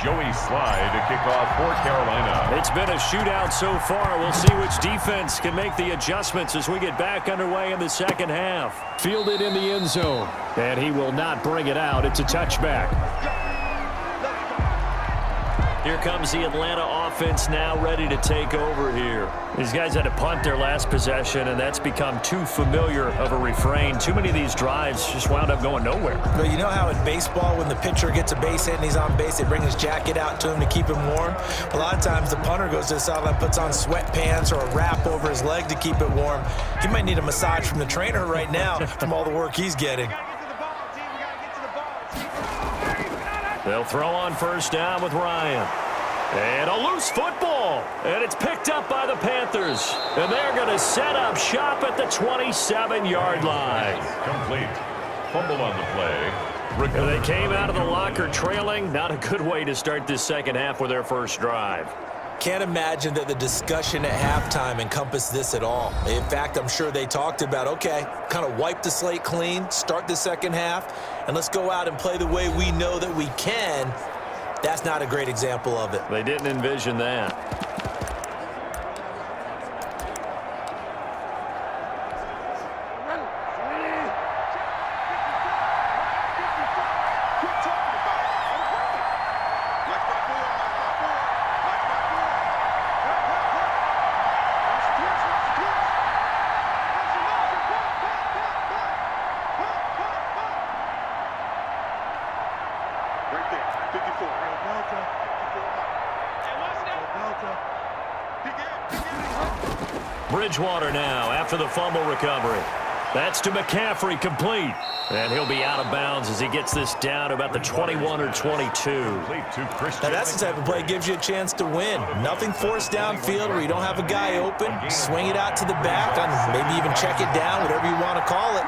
Joey Slye to kick off for Carolina. It's been a shootout so far. We'll see which defense can make the adjustments as we get back underway in the second half. Fielded in the end zone, and he will not bring it out. It's a touchback. Here comes the Atlanta offense now ready to take over here. These guys had to punt their last possession, and that's become too familiar of a refrain. Too many of these drives just wound up going nowhere. Well, you know how in baseball when the pitcher gets a base hit and he's on base, they bring his jacket out to him to keep him warm? A lot of times the punter goes to the sideline, puts on sweatpants or a wrap over his leg to keep it warm. He might need a massage from the trainer right now from all the work he's getting. They'll throw on first down with Ryan. And a loose football. And it's picked up by the Panthers. And they're going to set up shop at the 27-yard line. Complete. Fumble on the play. And they came out of the locker trailing. Not a good way to start this second half with their first drive. Can't imagine that the discussion at halftime encompassed this at all. In fact, I'm sure they talked about, okay, kind of wipe the slate clean, start the second half, and let's go out and play the way we know that we can. That's not a great example of it. They didn't envision that. Bridgewater now after the fumble recovery. That's to McCaffrey, complete. And he'll be out of bounds as he gets this down to about the 21 or 22. Now that's the type of play that gives you a chance to win. Nothing forced downfield where you don't have a guy open. Swing it out to the back, and maybe even check it down, whatever you want to call it.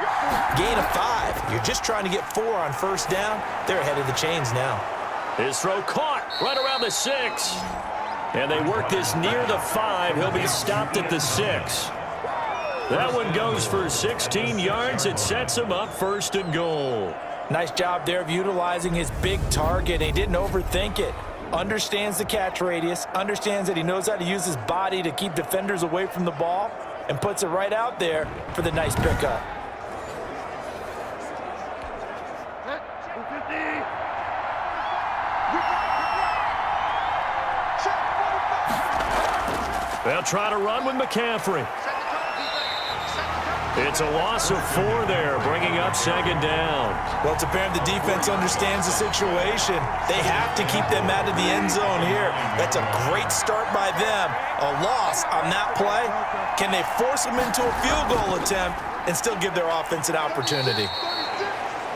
Gain of 5. You're just trying to get 4 on first down. They're ahead of the chains now. His throw caught right around the 6. And they work this near the 5. He'll be stopped at the 6. That one goes for 16 yards. It sets him up first and goal. Nice job there of utilizing his big target. He didn't overthink it. Understands the catch radius. Understands that he knows how to use his body to keep defenders away from the ball. And puts it right out there for the nice pickup. They'll try to run with McCaffrey. It's a loss of 4 there, bringing up second down. Well, it's apparent the defense understands the situation. They have to keep them out of the end zone here. That's a great start by them. A loss on that play. Can they force them into a field goal attempt and still give their offense an opportunity?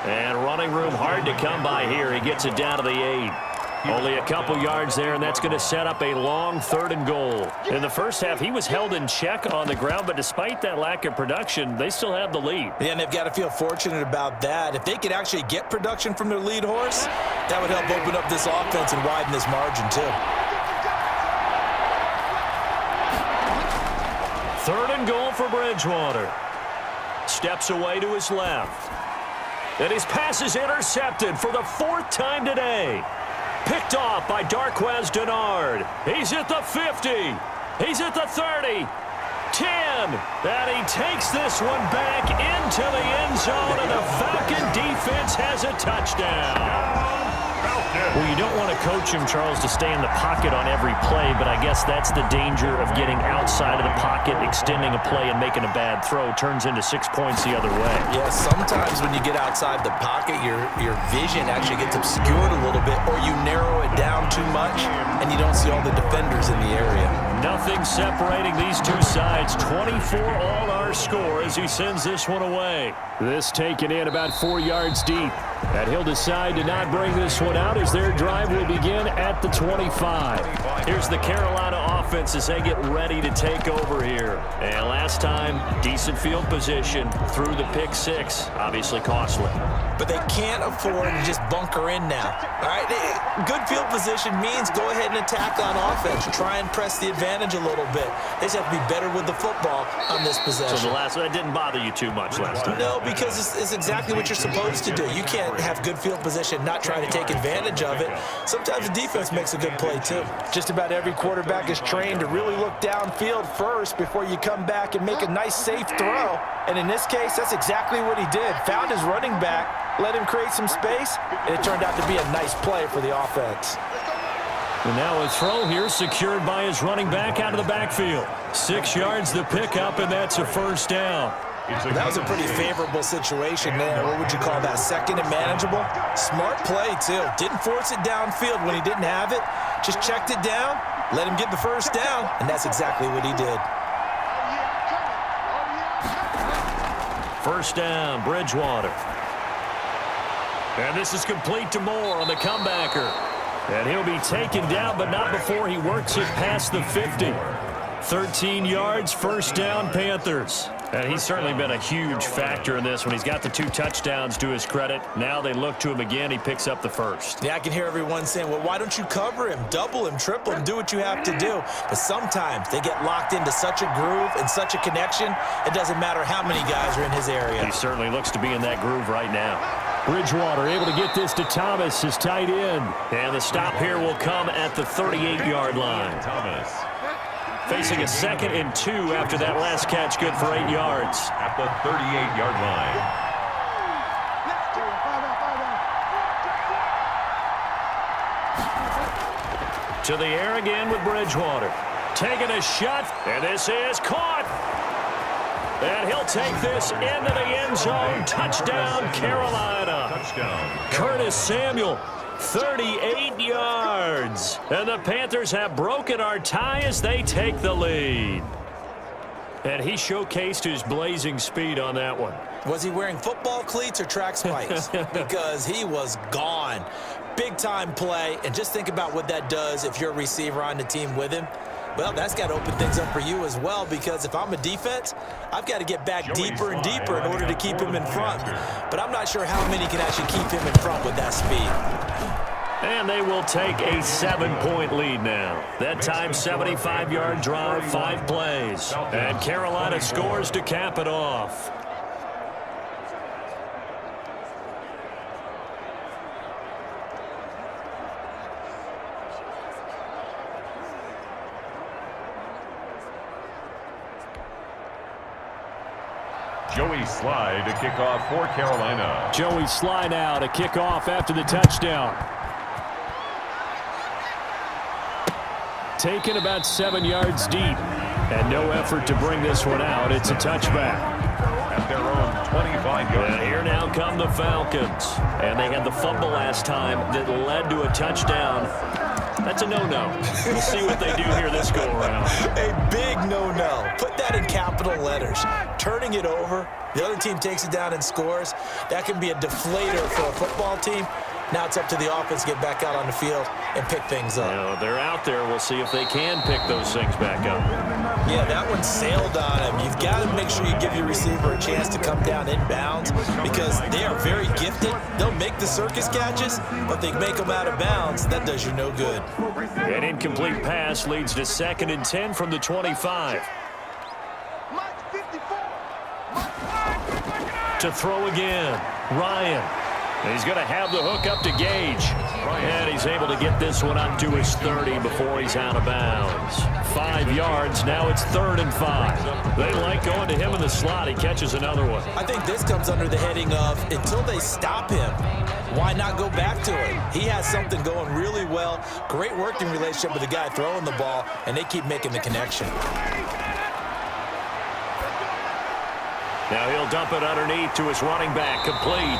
And running room hard to come by here. He gets it down to the 8. Only a couple yards there, and that's going to set up a long 3rd and goal. In the first half, he was held in check on the ground, but despite that lack of production, they still have the lead. Yeah, and they've got to feel fortunate about that. If they could actually get production from their lead horse, that would help open up this offense and widen this margin, too. 3rd and goal for Bridgewater. Steps away to his left. And his pass is intercepted for the 4th time today. Picked off by Darquez Dennard. He's at the 50. He's at the 30. 10. And he takes this one back into the end zone, and the Falcon defense has a touchdown. Well, you don't want to coach him, Charles, to stay in the pocket on every play, but I guess that's the danger of getting outside of the pocket, extending a play, and making a bad throw. Turns into 6 points the other way. Yeah, sometimes when you get outside the pocket, your vision actually gets obscured a little bit, or you narrow it down too much, and you don't see all the defenders in the area. Nothing separating these two sides. 24 all our score as he sends this one away. This taken in about 4 yards deep. And he'll decide to not bring this one out as their drive will begin at the 25. Here's the Carolina offense as they get ready to take over here. And last time, decent field position through the pick 6. Obviously costly. but they can't afford to just bunker in now. All right, good field position means go ahead and attack on offense. Try and press the advantage a little bit. They just have to be better with the football on this possession. So the last one, that didn't bother you too much last time? No, because it's exactly what you're supposed to do. You can't have good field position, not try to take advantage of it. Sometimes the defense makes a good play, too. Just about every quarterback is trained to really look downfield first before you come back and make a nice, safe throw. And in this case, that's exactly what he did. Found his running back, let him create some space, and it turned out to be a nice play for the offense. And now a throw here secured by his running back out of the backfield. 6 yards the pickup, and that's a first down. That was a pretty favorable situation there. What would you call that? Second and manageable? Smart play, too. Didn't force it downfield when he didn't have it. Just checked it down, let him get the first down, and that's exactly what he did. First down, Bridgewater. And this is complete to Moore on the comebacker. And he'll be taken down, but not before he works it past the 50. 13 yards, first down, Panthers. And he's certainly been a huge factor in this when he's got the 2 touchdowns to his credit. Now they look to him again. He picks up the first. Yeah, I can hear everyone saying, well, why don't you cover him, double him, triple him, do what you have to do. But sometimes they get locked into such a groove and such a connection, it doesn't matter how many guys are in his area. He certainly looks to be in that groove right now. Bridgewater able to get this to Thomas, his tight end. And the stop here will come at the 38-yard line. Thomas. Facing a 2nd and 2 after that last catch, good for 8 yards. At the 38-yard line. To the air again with Bridgewater. Taking a shot, and this is caught. And he'll take this into the end zone. Touchdown, Carolina. Touchdown. Curtis Samuel, 38 yards. And the Panthers have broken our tie as they take the lead. And he showcased his blazing speed on that one. Was he wearing football cleats or track spikes? Because he was gone. Big-time play, and just think about what that does if you're a receiver on the team with him. Well, that's got to open things up for you as well, because if I'm a defense, I've got to get back deeper and deeper in order to keep him in front. But I'm not sure how many can actually keep him in front with that speed. And they will take a 7-point lead now. That time, 75-yard drive, 5 plays. And Carolina scores to cap it off. Joey Slye to kick off for Carolina. Joey Slye now to kick off after the touchdown. Taken about 7 yards deep. And no effort to bring this one out. It's a touchback. At their own 25-yard line. And here now come the Falcons. And they had the fumble last time that led to a touchdown. That's a no-no. We'll see what they do here this go-around. A big no-no. Put that in capital letters. Turning it over, the other team takes it down and scores. That can be a deflator for a football team. Now it's up to the offense to get back out on the field and pick things up. You know, they're out there. We'll see if they can pick those things back up. Yeah, that one sailed on him. You've got to make sure you give your receiver a chance to come down inbounds because they are very gifted. They'll make the circus catches, but they make them out of bounds. That does you no good. An incomplete pass leads to 2nd and 10 from the 25. To throw again, Ryan. He's going to have the hook up to Gage. And he's able to get this one up to his 30 before he's out of bounds. 5 yards. Now it's 3rd and 5. They like going to him in the slot. He catches another one. I think this comes under the heading of until they stop him, why not go back to it? He has something going really well. Great working relationship with the guy throwing the ball, and they keep making the connection. Now he'll dump it underneath to his running back, complete.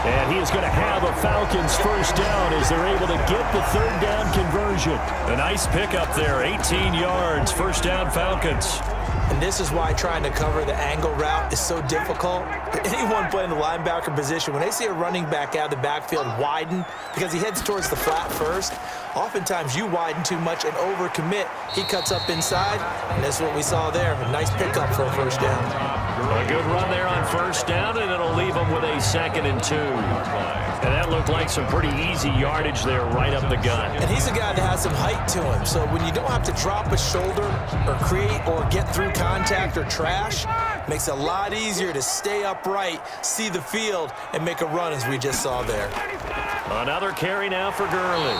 And he is going to have a Falcons first down as they're able to get the 3rd down conversion. A nice pickup there, 18 yards, first down Falcons. And this is why trying to cover the angle route is so difficult. Anyone playing the linebacker position, when they see a running back out of the backfield widen because he heads towards the flat first, oftentimes you widen too much and overcommit. He cuts up inside, and that's what we saw there. A nice pickup for a first down. A good run there on first down, and it'll leave them with a 2nd and 2. And that looked like some pretty easy yardage there right up the gut. And he's a guy that has some height to him, so when you don't have to drop a shoulder or create or get through contact or trash, makes it a lot easier to stay upright, see the field, and make a run as we just saw there. Another carry now for Gurley.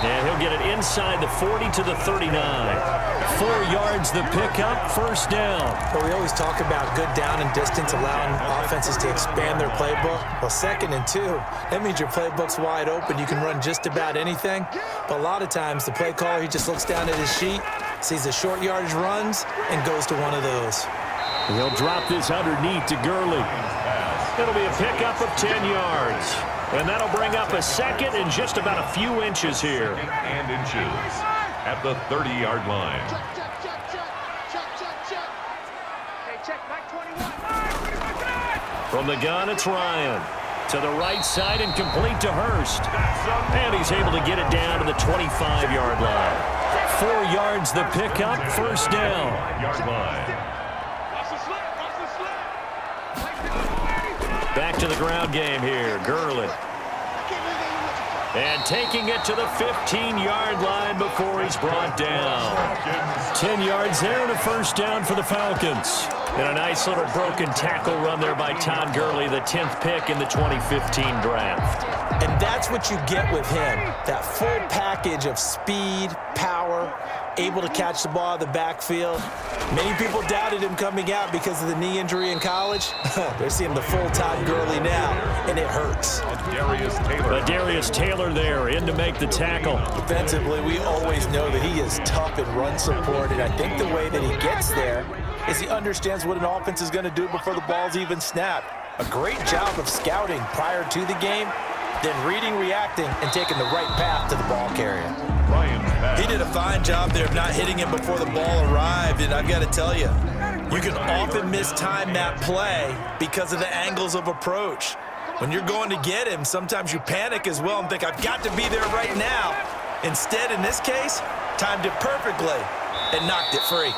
And he'll get it inside the 40 to the 39. 4 yards the pickup, first down. But we always talk about good down and distance, allowing offenses to expand their playbook. Well, 2nd and 2, that means your playbook's wide open. You can run just about anything. But a lot of times, the play caller, he just looks down at his sheet, sees the short yardage runs, and goes to one of those. He'll drop this underneath to Gurley. It'll be a pickup of 10 yards. And that'll bring up a 2nd and just about a few inches here. 2nd and inches at the 30-yard line. From the gun, it's Ryan. To the right side and complete to Hurst. And he's able to get it down to the 25-yard line. 4 yards the pickup, first down. Back to the ground game here, Gurley. And taking it to the 15-yard line before he's brought down. 10 yards there and a first down for the Falcons. And a nice little broken tackle run there by Todd Gurley, the 10th pick in the 2015 draft. And that's what you get with him, that full package of speed, power, able to catch the ball out of the backfield. Many people doubted him coming out because of the knee injury in college. They're seeing the full Todd Gurley now, and it hurts. Darius Taylor there in to make the tackle. Defensively, we always know that he is tough and run support, and I think the way that he gets there is he understands what an offense is going to do before the ball's even snapped. A great job of scouting prior to the game, then reading, reacting, and taking the right path to the ball carrier. He did a fine job there of not hitting him before the ball arrived, and I've got to tell you, you can often mistime that play because of the angles of approach. When you're going to get him, sometimes you panic as well and think, I've got to be there right now. Instead, in this case, timed it perfectly and knocked it free.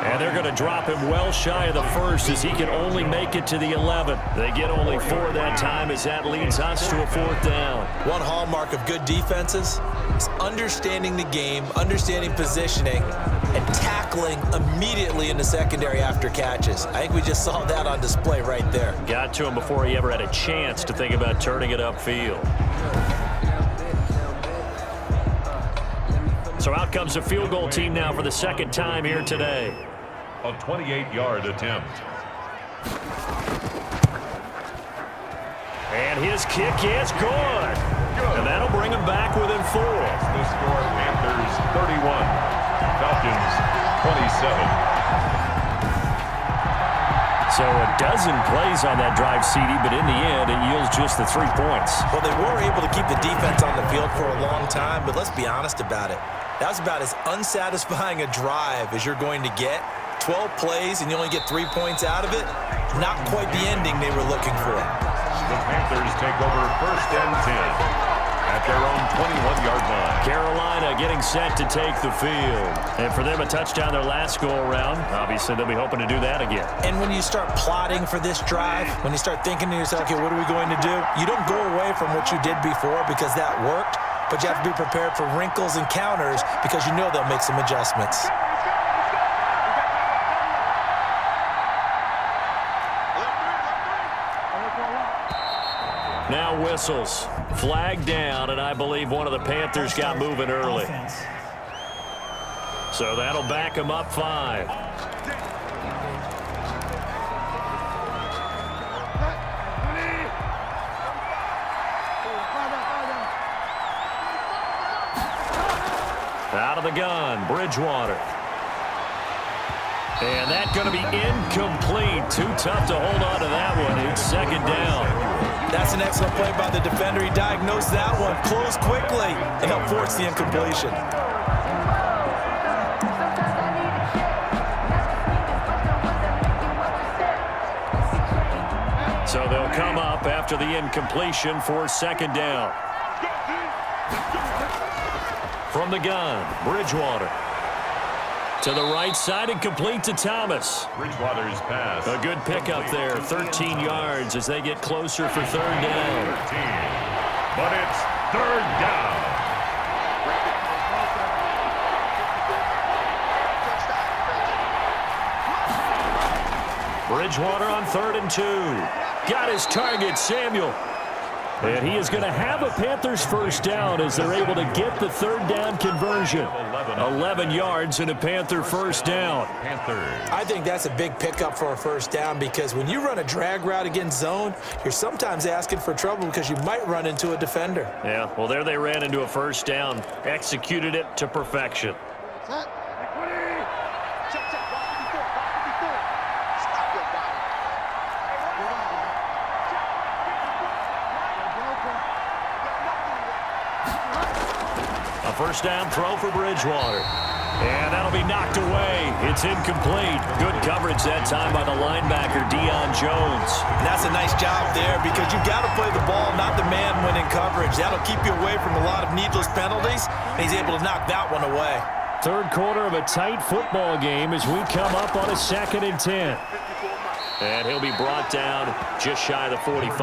And they're going to drop him well shy of the first as he can only make it to the 11. They get only 4 that time as that leads us to a 4th down. One hallmark of good defenses is understanding the game, understanding positioning, and tackling immediately in the secondary after catches. I think we just saw that on display right there. Got to him before he ever had a chance to think about turning it upfield. So out comes a field goal team now for the 2nd time here today. A 28-yard attempt. And his kick is good. And that'll bring him back within 4. The score, Panthers 31, Falcons 27. So a dozen plays on that drive, CD, but in the end, it yields just the 3 points. Well, they were able to keep the defense on the field for a long time, but let's be honest about it. That was about as unsatisfying a drive as you're going to get. 12 plays and you only get 3 points out of it. Not quite the ending they were looking for. The Panthers take over 1st and 10 at their own 21-yard line. Carolina getting set to take the field. And for them, a touchdown their last go-around. Obviously, they'll be hoping to do that again. And when you start plotting for this drive, when you start thinking to yourself, okay, what are we going to do? You don't go away from what you did before because that worked, but you have to be prepared for wrinkles and counters because you know they'll make some adjustments. Now whistles. Flag down, and I believe one of the Panthers got moving early. So that'll back him up 5. Out of the gun, Bridgewater. And that's going to be incomplete. Too tough to hold on to that one. It's 2nd down. That's an excellent play by the defender. He diagnosed that one, closed quickly, and helped force the incompletion. So they'll come up after the incompletion for 2nd down. From the gun, Bridgewater. To To the right side and complete to Thomas. Bridgewater's pass. A good pickup there, 13 yards as they get closer for third down. 13. But it's third down. Bridgewater on 3rd and 2. Got his target, Samuel. And he is going to have a Panthers first down as they're able to get the third down conversion. 11 yards and a Panther first down. Panthers. I think that's a big pickup for a first down because when you run a drag route against zone, you're sometimes asking for trouble because you might run into a defender. Yeah, well, there they ran into a first down. Executed it to perfection. First down throw for Bridgewater. And that'll be knocked away. It's incomplete. Good coverage that time by the linebacker, Deion Jones. And that's a nice job there because you've got to play the ball, not the man when in coverage. That'll keep you away from a lot of needless penalties, and he's able to knock that one away. Third quarter of a tight football game as we come up on a 2nd and 10. And he'll be brought down just shy of the 45.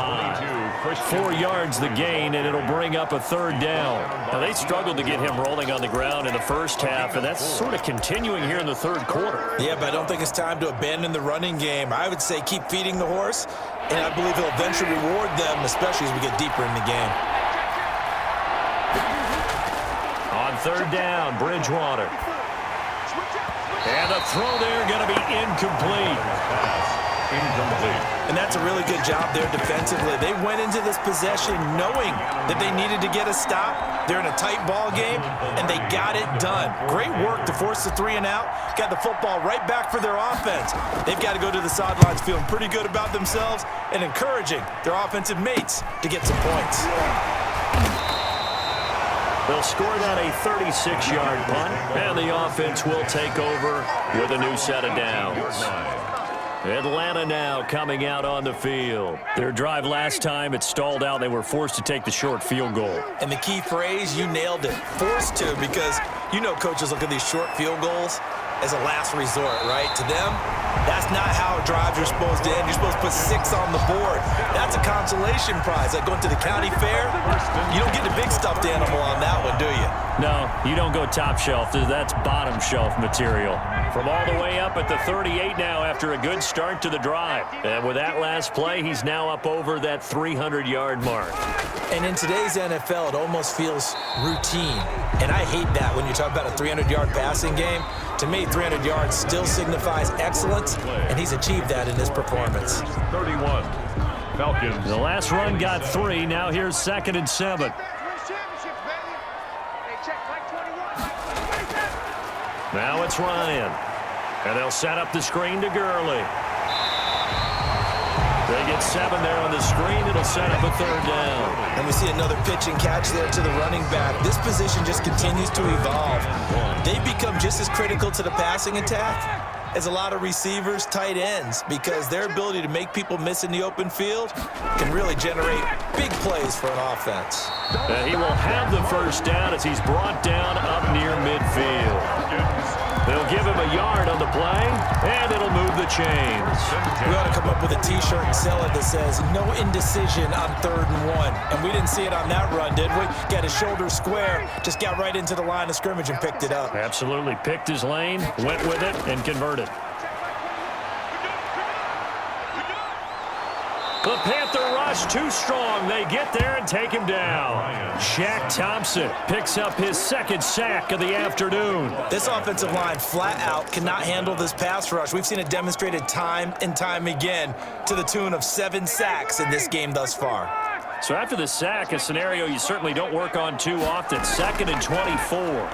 4 yards the gain, and it'll bring up a third down. Now, they struggled to get him rolling on the ground in the first half, and that's sort of continuing here in the third quarter. Yeah, but I don't think it's time to abandon the running game. I would say keep feeding the horse, and I believe he'll eventually reward them, especially as we get deeper in the game. On third down, Bridgewater. And the throw there going to be incomplete. And that's a really good job there defensively. They went into this possession knowing that they needed to get a stop. They're in a tight ball game, and they got it done. Great work to force the 3 and out. Got the football right back for their offense. They've got to go to the sidelines feeling pretty good about themselves and encouraging their offensive mates to get some points. They'll score that a 36-yard punt, and the offense will take over with a new set of downs. Atlanta now coming out on the field. Their drive last time, it stalled out. They were forced to take the short field goal. And the key phrase, you nailed it. Forced to, because you know coaches look at these short field goals as a last resort, right? To them, that's not how drives are supposed to end. You're supposed to put 6 on the board. That's a consolation prize. Like going to the county fair, you don't get the big stuffed animal on that one, do you? No, you don't go top shelf. That's bottom shelf material. From all the way up at the 38 now after a good start to the drive. And with that last play, he's now up over that 300-yard mark. And in today's NFL, it almost feels routine. And I hate that when you talk about a 300-yard passing game. To me, 300 yards still signifies excellence, and he's achieved that in his performance. 31, Falcons. The last run got 3. Now here's 2nd and 7. Now it's Ryan. And they'll set up the screen to Gurley. They get 7 there on the screen. It'll set up a third down. And we see another pitch and catch there to the running back. This position just continues to evolve. They become just as critical to the passing attack as a lot of receivers, tight ends, because their ability to make people miss in the open field can really generate big plays for an offense. And he will have the first down as he's brought down up near midfield. They'll give him a yard on the play, and it'll move the chains. We ought to come up with a T-shirt and sell it that says, no indecision on 3rd and 1. And we didn't see it on that run, did we? Got his shoulder square, just got right into the line of scrimmage and picked it up. Absolutely. Picked his lane, went with it, and converted. The Panther rush too strong. They get there and take him down. Shaq Thompson picks up his 2nd sack of the afternoon. This offensive line flat out cannot handle this pass rush. We've seen it demonstrated time and time again to the tune of 7 sacks in this game thus far. So after the sack, a scenario you certainly don't work on too often. 2nd and 24.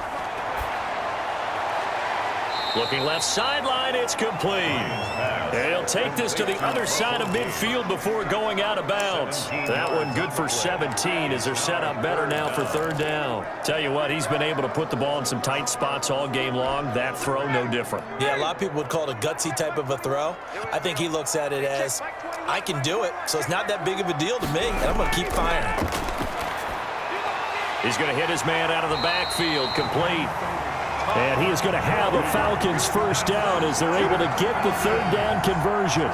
Looking left sideline, it's complete. And he'll take this to the other side of midfield before going out of bounds. That one good for 17 as they're set up better now for 3rd down. Tell you what, he's been able to put the ball in some tight spots all game long. That throw, no different. Yeah, a lot of people would call it a gutsy type of a throw. I think he looks at it as, I can do it, so it's not that big of a deal to me, and I'm going to keep firing. He's going to hit his man out of the backfield, complete. And he is going to have a Falcons first down as they're able to get the third down conversion.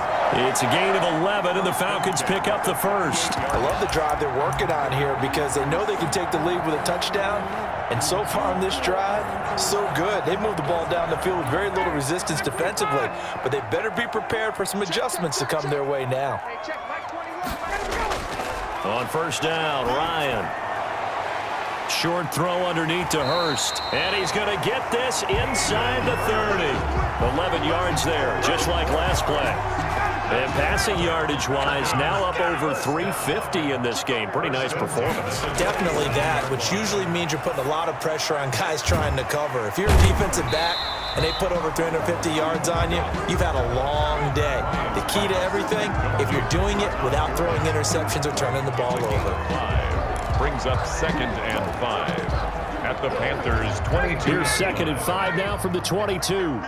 It's a gain of 11, and the Falcons pick up the first. I love the drive they're working on here because they know they can take the lead with a touchdown. And so far on this drive, so good. They moved the ball down the field with very little resistance defensively, but they better be prepared for some adjustments to come their way now. On first down, Ryan. Short throw underneath to Hurst. And he's going to get this inside the 30. 11 yards there, just like last play. And passing yardage-wise, now up over 350 in this game. Pretty nice performance. Definitely that, which usually means you're putting a lot of pressure on guys trying to cover. If you're a defensive back and they put over 350 yards on you, you've had a long day. The key to everything, if you're doing it without throwing interceptions or turning the ball over. Brings up 2nd and 5 at the Panthers' 22. Here's 2nd and 5 now from the 22.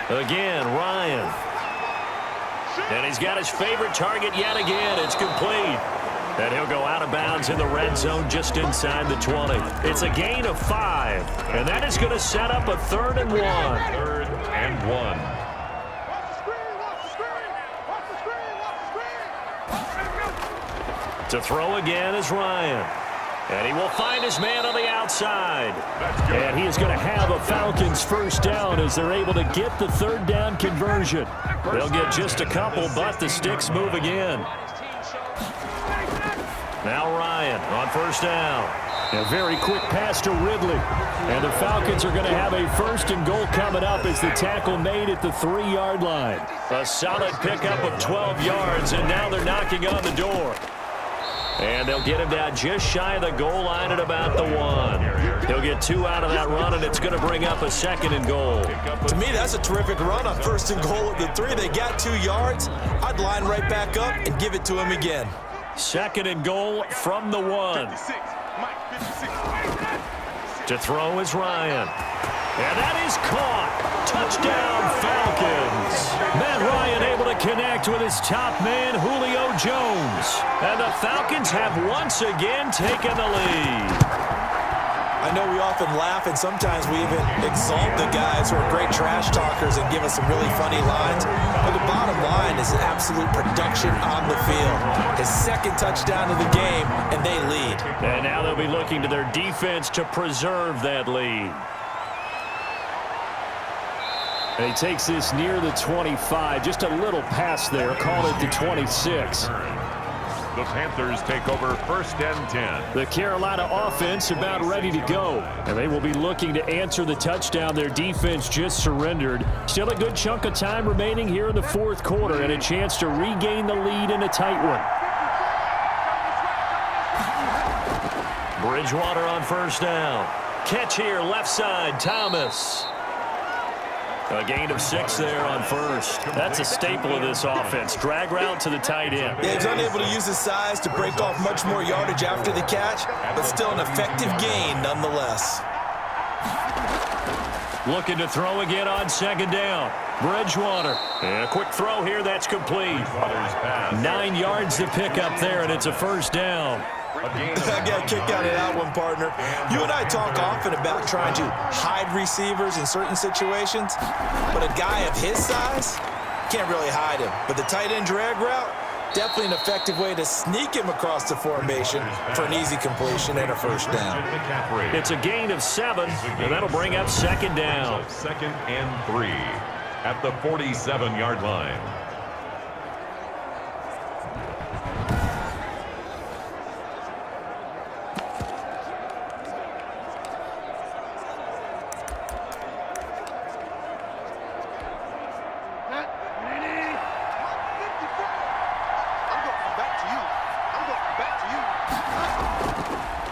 Again, Ryan. And he's got his favorite target yet again. It's complete. And he'll go out of bounds in the red zone just inside the 20. It's a gain of 5. And that is going to set up a 3rd and 1. 3rd and 1. To throw again is Ryan. And he will find his man on the outside. And he is going to have a Falcons first down as they're able to get the third down conversion. They'll get just a couple, but the sticks move again. Now Ryan on first down. A very quick pass to Ridley. And the Falcons are going to have a 1st and goal coming up as the tackle made at the 3-yard line. A solid pickup of 12 yards, and now they're knocking on the door. And they'll get him down just shy of the goal line at about the 1. He'll get 2 out of that run, and it's going to bring up a 2nd and goal. To me, that's a terrific run on 1st and goal at the 3. They got 2 yards. I'd line right back up and give it to him again. 2nd and goal from the 1. To throw is Ryan. And that is caught. Touchdown, Falcons. Matt Ryan able to connect with his top man, Julio Jones. And the Falcons have once again taken the lead. I know we often laugh, and sometimes we even exalt the guys who are great trash talkers and give us some really funny lines. But the bottom line is absolute production on the field. His 2nd touchdown of the game, and they lead. And now they'll be looking to their defense to preserve that lead. And he takes this near the 25. Just a little pass there. Call it the 26. The Panthers take over 1st and 10. The Carolina offense about ready to go. And they will be looking to answer the touchdown their defense just surrendered. Still a good chunk of time remaining here in the 4th quarter and a chance to regain the lead in a tight one. Bridgewater on first down. Catch here, left side, Thomas. A gain of 6 there on first. That's a staple of this offense. Drag route to the tight end. Yeah, he's unable to use his size to break off much more yardage after the catch, but still an effective gain nonetheless. Looking to throw again on 2nd down. Bridgewater. And a quick throw here, that's complete. 9 yards to pick up there, and it's a first down. I got a kick out of that one, partner. You and I talk often about trying to hide receivers in certain situations, but a guy of his size can't really hide him. But the tight end drag route, definitely an effective way to sneak him across the formation for an easy completion and a first down. It's a gain of 7, and that'll bring up 2nd down. 2nd and 3 at the 47-yard line.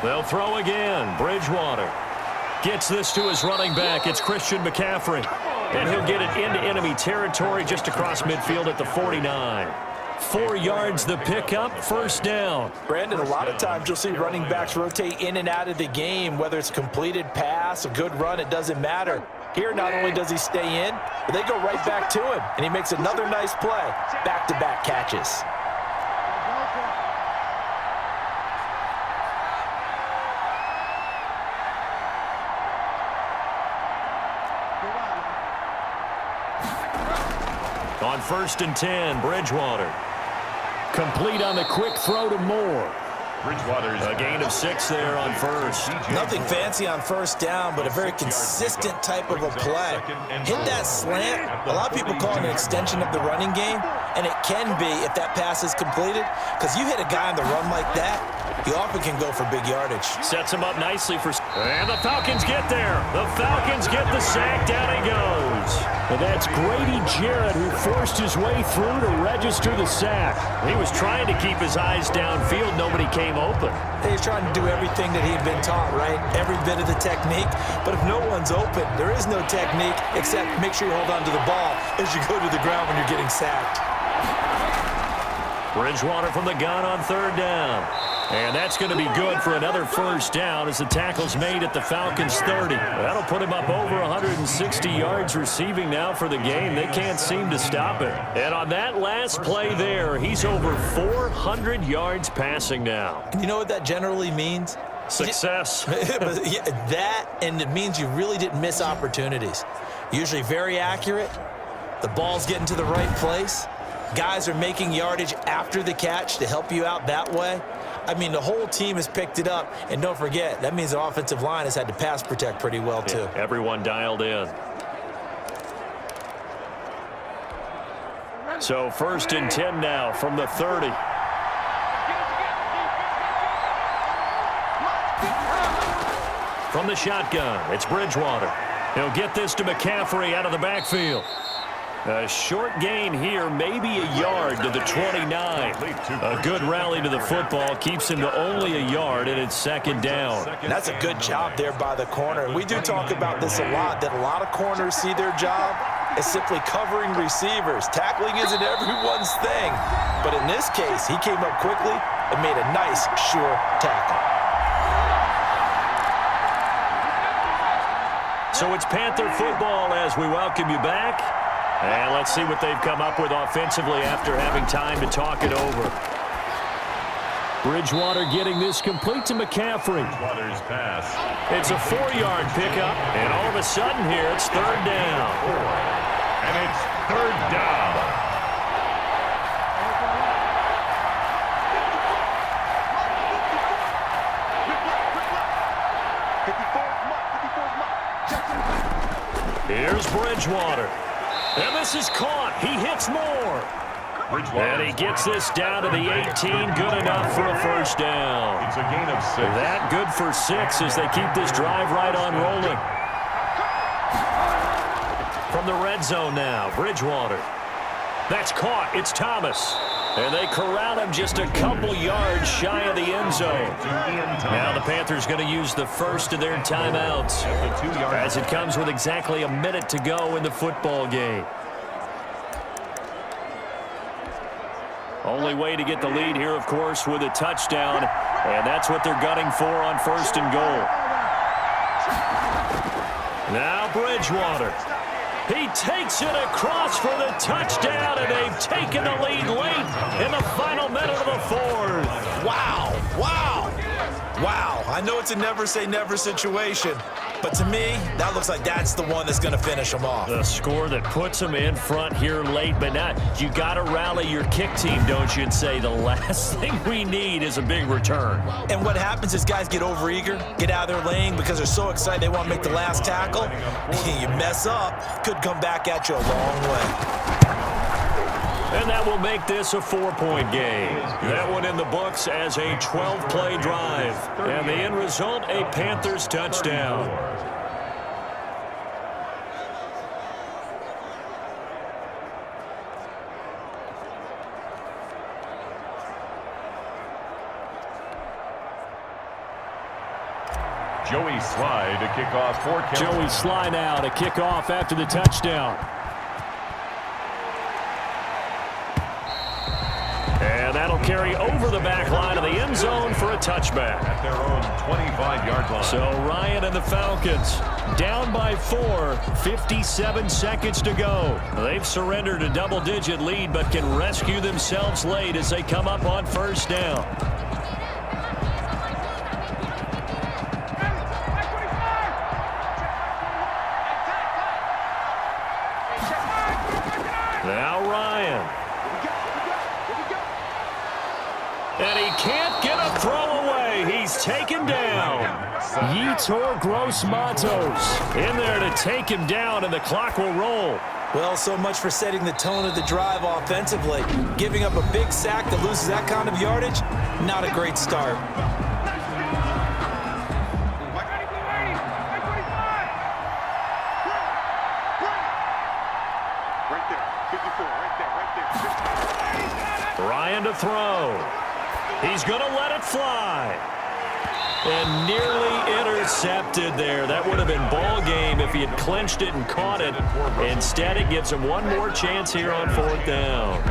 They'll throw again. Bridgewater gets this to his running back. It's Christian McCaffrey. And he'll get it into enemy territory just across midfield at the 49. 4 yards the pickup, first down. Brandon, a lot of times you'll see running backs rotate in and out of the game, whether it's completed pass, a good run, it doesn't matter. Here, not only does he stay in, but they go right back to him, and he makes another nice play. Back-to-back catches. On 1st and 10, Bridgewater. Complete on the quick throw to Moore. Bridgewater's A gain of 6 there on first. Nothing fancy on first down, but a very consistent type of a play. Hit that slant. A lot of people call it an extension of the running game, and it can be if that pass is completed, because you hit a guy on the run like that, you often can go for big yardage. Sets him up nicely for... And the Falcons get there. The Falcons get the sack. Down he goes. But that's Grady Jarrett who forced his way through to register the sack. He was trying to keep his eyes downfield. Nobody came open. He's trying to do everything that he'd been taught, right? Every bit of the technique. But if no one's open, there is no technique except make sure you hold on to the ball as you go to the ground when you're getting sacked. Bridgewater from the gun on 3rd down. And that's going to be good for another first down as the tackle's made at the Falcons' 30. That'll put him up over 160 yards receiving now for the game. They can't seem to stop it. And on that last play there, he's over 400 yards passing now. You know what that generally means? Success. But yeah, that, and it means you really didn't miss opportunities. Usually very accurate. The ball's getting to the right place. Guys are making yardage after the catch to help you out that way. I mean, the whole team has picked it up. And don't forget, that means the offensive line has had to pass protect pretty well, too. Yeah, everyone dialed in. So 1st and 10 now from the 30. From the shotgun, it's Bridgewater. He'll get this to McCaffrey out of the backfield. A short gain here, maybe a yard to the 29. A good rally to the football keeps him to only a yard, and it's 2nd down. And that's a good job there by the corner. We do talk about this a lot, that a lot of corners see their job as simply covering receivers. Tackling isn't everyone's thing. But in this case, he came up quickly and made a nice, sure tackle. So it's Panther football as we welcome you back. And let's see what they've come up with offensively after having time to talk it over. Bridgewater getting this complete to McCaffrey. Bridgewater's pass. It's a 4-yard pickup, and all of a sudden here it's 3rd down. And it's 3rd down. Here's Bridgewater. And this is caught. He hits Moore. And he gets this down to the 18. Good enough for a first down. It's a gain of 6. That good for 6 as they keep this drive right on rolling. From the red zone now, Bridgewater. That's caught. It's Thomas. And they corral him just a couple yards shy of the end zone. Now the Panthers going to use the first of their timeouts as it comes with exactly a minute to go in the football game. Only way to get the lead here, of course, with a touchdown. And that's what they're gunning for on 1st and goal. Now Bridgewater. He takes it across for the touchdown, and they've taken the lead late in the final minute of the 4th. Wow, wow, wow. I know it's a never say never situation, but to me, that looks like that's the one that's going to finish them off. The score that puts them in front here late, but not. You got to rally your kick team, don't you, and say the last thing we need is a big return. And what happens is guys get overeager, get out of their lane because they're so excited they want to make the last tackle. You mess up, could come back at you a long way. And that will make this a 4-point game. That one in the books as a 12-play drive. And the end result, a Panthers touchdown. Joey Sly to kick off for Carolina. Joey Sly now to kick off after the touchdown. And that'll carry over the back line of the end zone for a touchback. At their own 25-yard line. So Ryan and the Falcons down by 4, 57 seconds to go. They've surrendered a double-digit lead but can rescue themselves late as they come up on 1st down. Now Ryan. taken down. Yetur Gross Matos In there to take him down, and the clock will roll. Well, so much for setting the tone of the drive offensively. Giving up a big sack that loses that kind of yardage, not a great start. Ryan to throw. He's going to let it fly. And nearly intercepted there. That would have been ball game if he had clinched it and caught it. Instead, it gives him one more chance here on 4th down.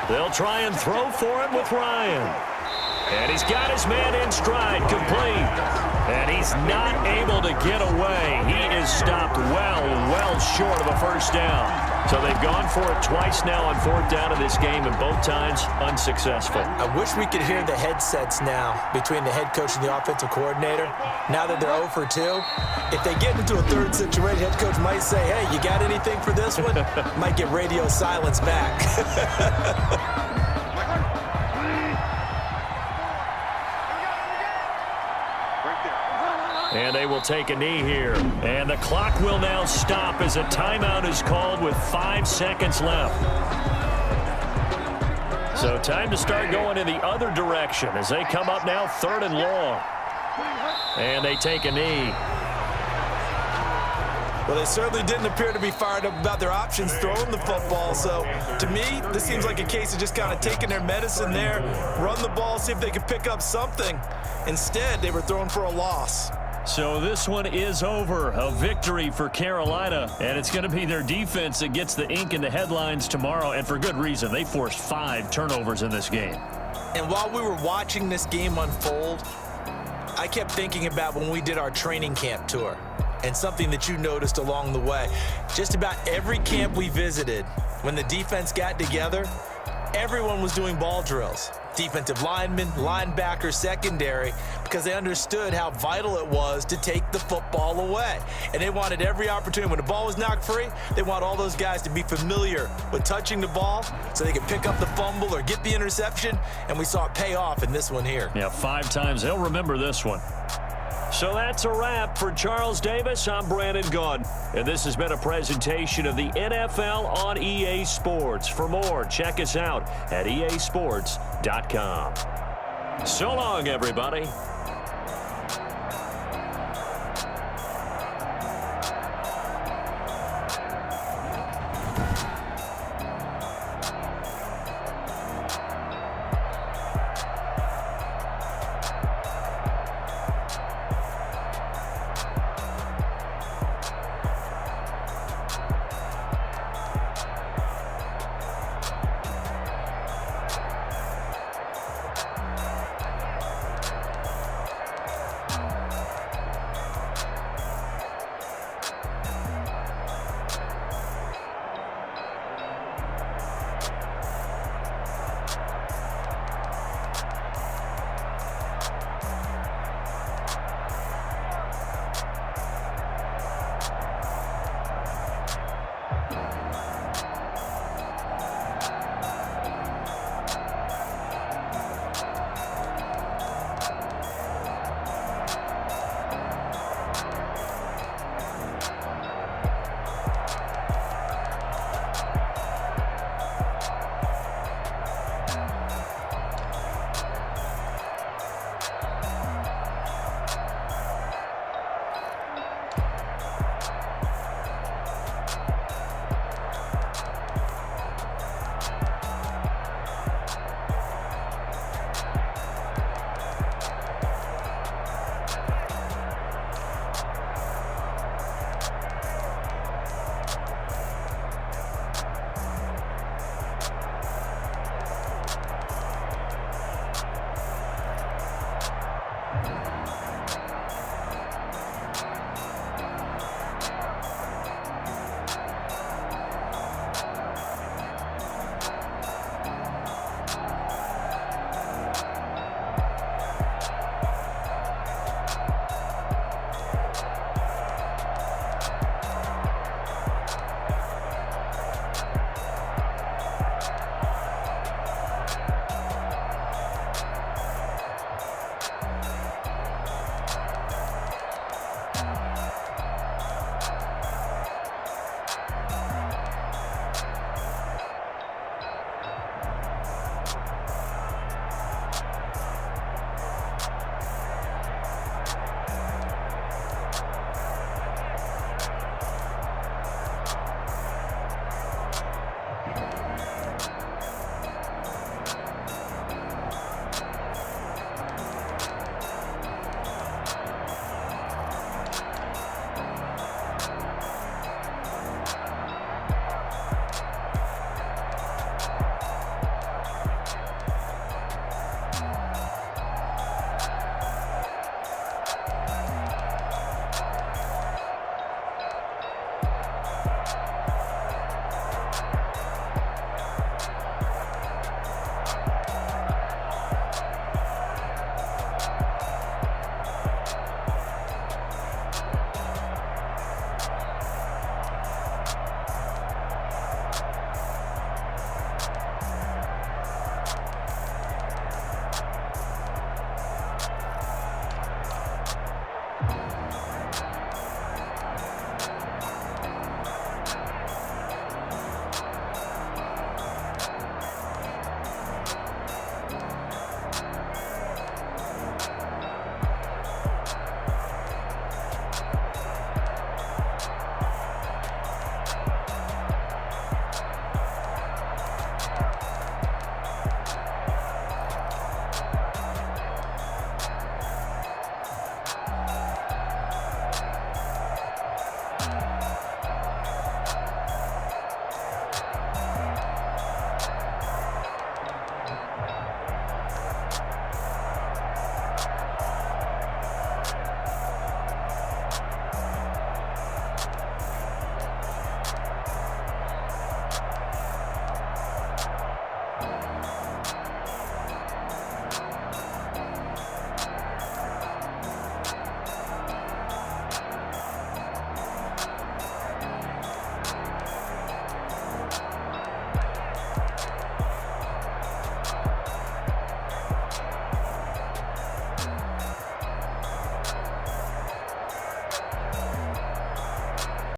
They'll try and throw for him with Ryan. And he's got his man in stride, complete. And he's not able to get away. He is stopped well short of a first down. So they've gone for it twice now on 4th down in this game, and both times unsuccessful. I wish we could hear the headsets now between the head coach and the offensive coordinator. Now that they're 0 for 2, if they get into a third situation, head coach might say, hey, you got anything for this one? Might get radio silence back. And they will take a knee here. And the clock will now stop as a timeout is called with 5 seconds left. So time to start going in the other direction as they come up now 3rd and long. And they take a knee. Well, they certainly didn't appear to be fired up about their options throwing the football. So, to me, this seems like a case of just kind of taking their medicine there, run the ball, see if they can pick up something. Instead, they were throwing for a loss. So this one is over. A victory for Carolina, and it's going to be their defense that gets the ink in the headlines tomorrow, and for good reason. They forced 5 turnovers in this game. And while we were watching this game unfold, I kept thinking about when we did our training camp tour and something that you noticed along the way. Just about every camp we visited, when the defense got together, everyone was doing ball drills. Defensive linemen, linebackers, secondary, because they understood how vital it was to take the football away. And they wanted every opportunity. When the ball was knocked free, they want all those guys to be familiar with touching the ball so they could pick up the fumble or get the interception, and we saw it pay off in this one here. Yeah, 5 times. They'll remember this one. So that's a wrap for Charles Davis. I'm Brandon Gaudin, and this has been a presentation of the NFL on EA Sports. For more, check us out at easports.com. So long, everybody.